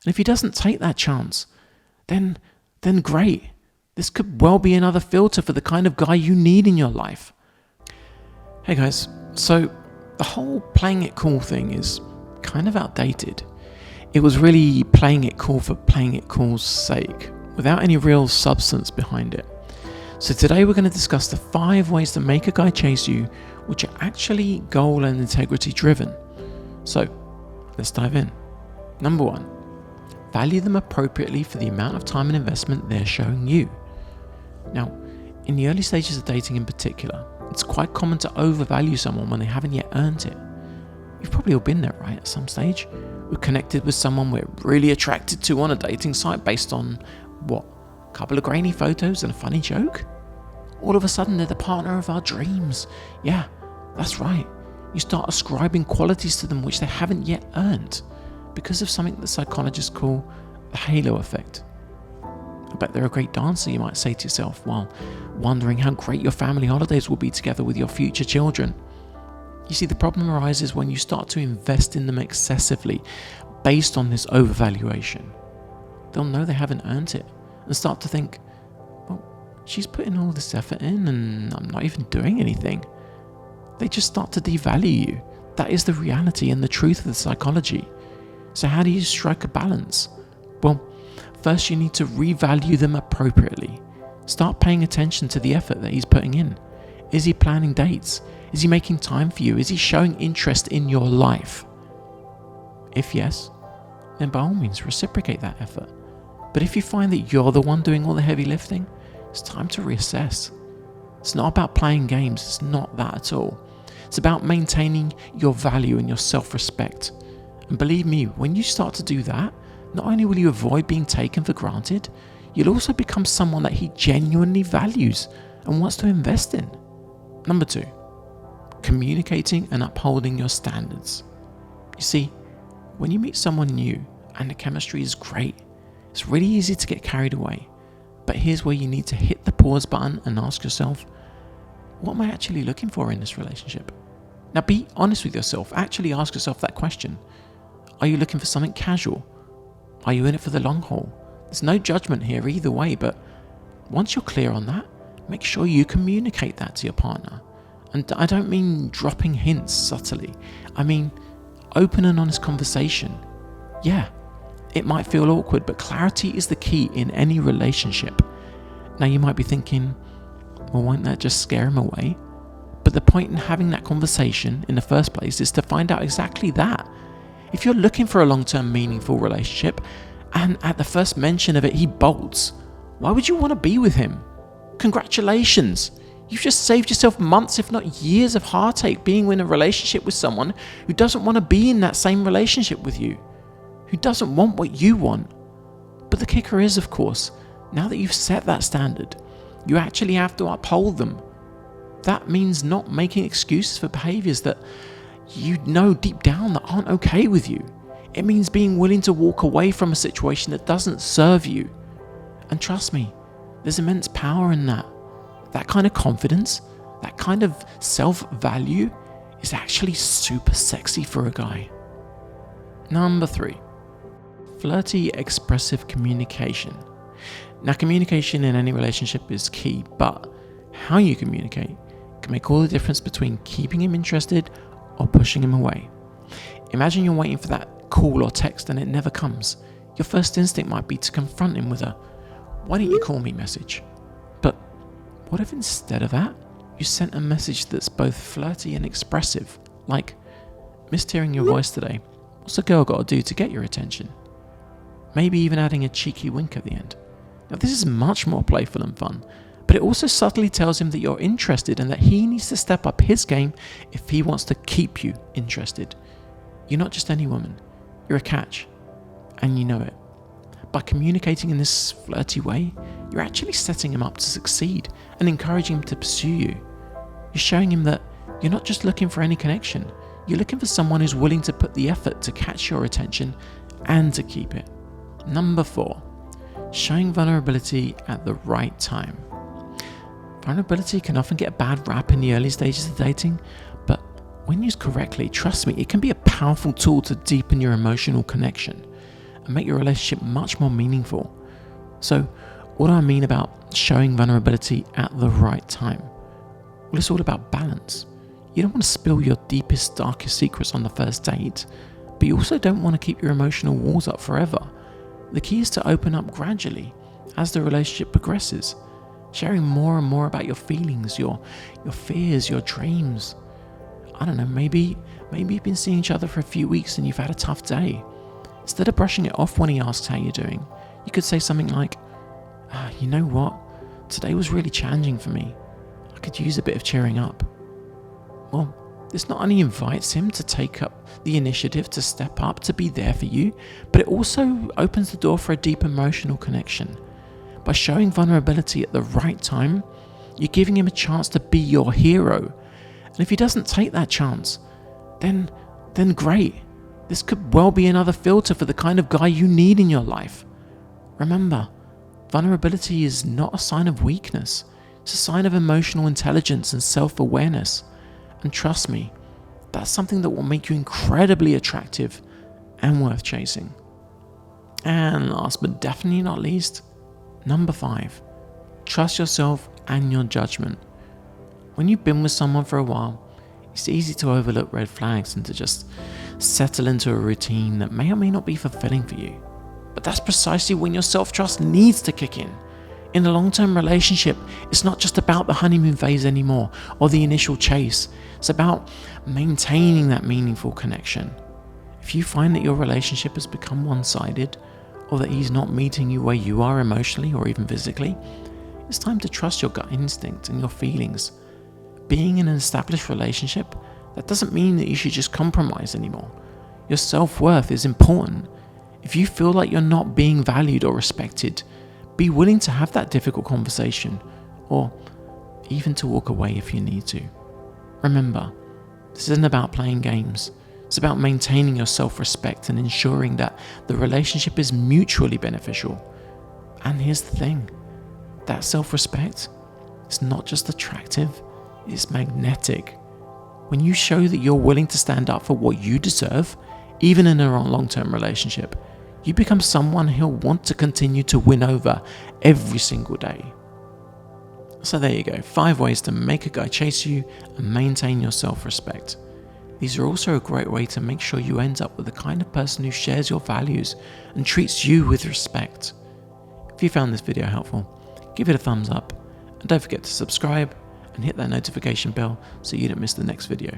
And if he doesn't take that chance, then great. This could well be another filter for the kind of guy you need in your life. Hey guys, so the whole playing it cool thing is kind of outdated. It was really playing it cool for playing it cool's sake, without any real substance behind it. So today we're going to discuss the 5 ways to make a guy chase you, which are actually goal and integrity driven. So let's dive in. Number 1, value them appropriately for the amount of time and investment they're showing you. Now, in the early stages of dating in particular, it's quite common to overvalue someone when they haven't yet earned it. You've probably all been there, right? At some stage, we're connected with someone we're really attracted to on a dating site based on, what, a couple of grainy photos and a funny joke? All of a sudden, they're the partner of our dreams. Yeah, that's right. You start ascribing qualities to them which they haven't yet earned because of something that psychologists call the halo effect. I bet they're a great dancer, you might say to yourself, while wondering how great your family holidays will be together with your future children. You see, the problem arises when you start to invest in them excessively based on this overvaluation. They'll know they haven't earned it and start to think, well, she's putting all this effort in and I'm not even doing anything. They just start to devalue you. That is the reality and the truth of the psychology. So how do you strike a balance? Well, first you need to revalue them appropriately. Start paying attention to the effort that he's putting in. Is he planning dates? Is he making time for you? Is he showing interest in your life? If yes, then by all means reciprocate that effort. But if you find that you're the one doing all the heavy lifting, it's time to reassess. It's not about playing games, it's not that at all. It's about maintaining your value and your self-respect. And believe me, when you start to do that, not only will you avoid being taken for granted, you'll also become someone that he genuinely values and wants to invest in. Number 2, communicating and upholding your standards. You see, when you meet someone new and the chemistry is great, it's really easy to get carried away. But here's where you need to hit the pause button and ask yourself, what am I actually looking for in this relationship? Now be honest with yourself. Actually ask yourself that question. Are you looking for something casual? Are you in it for the long haul? There's no judgment here either way, but once you're clear on that, make sure you communicate that to your partner. And I don't mean dropping hints subtly. I mean open and honest conversation. Yeah, it might feel awkward, but clarity is the key in any relationship. Now you might be thinking, well, won't that just scare him away? But the point in having that conversation in the first place is to find out exactly that. If you're looking for a long-term meaningful relationship and at the first mention of it he bolts, why would you want to be with him? Congratulations! You've just saved yourself months if not years of heartache being in a relationship with someone who doesn't want to be in that same relationship with you, who doesn't want what you want. But the kicker is, of course, now that you've set that standard, you actually have to uphold them. That means not making excuses for behaviors that you know deep down that aren't okay with you. It means being willing to walk away from a situation that doesn't serve you. And trust me, there's immense power in that. That kind of confidence, that kind of self-value is actually super sexy for a guy. Number 3, flirty, expressive communication. Now, communication in any relationship is key, but how you communicate can make all the difference between keeping him interested or pushing him away. Imagine you're waiting for that call or text and it never comes. Your first instinct might be to confront him with a, "Why don't you call me?" message. But what if instead of that, you sent a message that's both flirty and expressive, like, "Missed hearing your voice today. What's a girl got to do to get your attention?" Maybe even adding a cheeky wink at the end. Now this is much more playful and fun, but it also subtly tells him that you're interested and that he needs to step up his game if he wants to keep you interested. You're not just any woman, you're a catch, and you know it. By communicating in this flirty way, you're actually setting him up to succeed and encouraging him to pursue you. You're showing him that you're not just looking for any connection, you're looking for someone who's willing to put the effort to catch your attention and to keep it. Number 4, showing vulnerability at the right time. Vulnerability can often get a bad rap in the early stages of dating, but when used correctly, trust me, it can be a powerful tool to deepen your emotional connection. and make your relationship much more meaningful. So, what do I mean about showing vulnerability at the right time? Well, it's all about balance. You don't want to spill your deepest, darkest secrets on the first date, but you also don't want to keep your emotional walls up forever. The key is to open up gradually as the relationship progresses, sharing more and more about your feelings, your fears, your dreams. I don't know, maybe you've been seeing each other for a few weeks and you've had a tough day. Instead of brushing it off when he asks how you're doing, you could say something like, you know what, today was really challenging for me. I could use a bit of cheering up. Well, this not only invites him to take up the initiative to step up, to be there for you, but it also opens the door for a deep emotional connection. By showing vulnerability at the right time, you're giving him a chance to be your hero. And if he doesn't take that chance, then great. This could well be another filter for the kind of guy you need in your life. Remember, vulnerability is not a sign of weakness. It's a sign of emotional intelligence and self-awareness. And trust me, that's something that will make you incredibly attractive and worth chasing. And last but definitely not least, number 5, trust yourself and your judgment. When you've been with someone for a while, it's easy to overlook red flags and to just settle into a routine that may or may not be fulfilling for you. But that's precisely when your self-trust needs to kick in. In a long-term relationship, it's not just about the honeymoon phase anymore or the initial chase. It's about maintaining that meaningful connection. If you find that your relationship has become one-sided, or that he's not meeting you where you are emotionally or even physically, it's time to trust your gut instinct and your feelings. Being in an established relationship, that doesn't mean that you should just compromise anymore. Your self-worth is important. If you feel like you're not being valued or respected, be willing to have that difficult conversation, or even to walk away if you need to. Remember, this isn't about playing games. It's about maintaining your self-respect and ensuring that the relationship is mutually beneficial. And here's the thing, that self-respect is not just attractive, it's magnetic. When you show that you're willing to stand up for what you deserve, even in a long-term relationship, you become someone he'll want to continue to win over every single day. So there you go, 5 ways to make a guy chase you and maintain your self-respect. These are also a great way to make sure you end up with the kind of person who shares your values and treats you with respect. If you found this video helpful, give it a thumbs up and don't forget to subscribe and hit that notification bell so you don't miss the next video.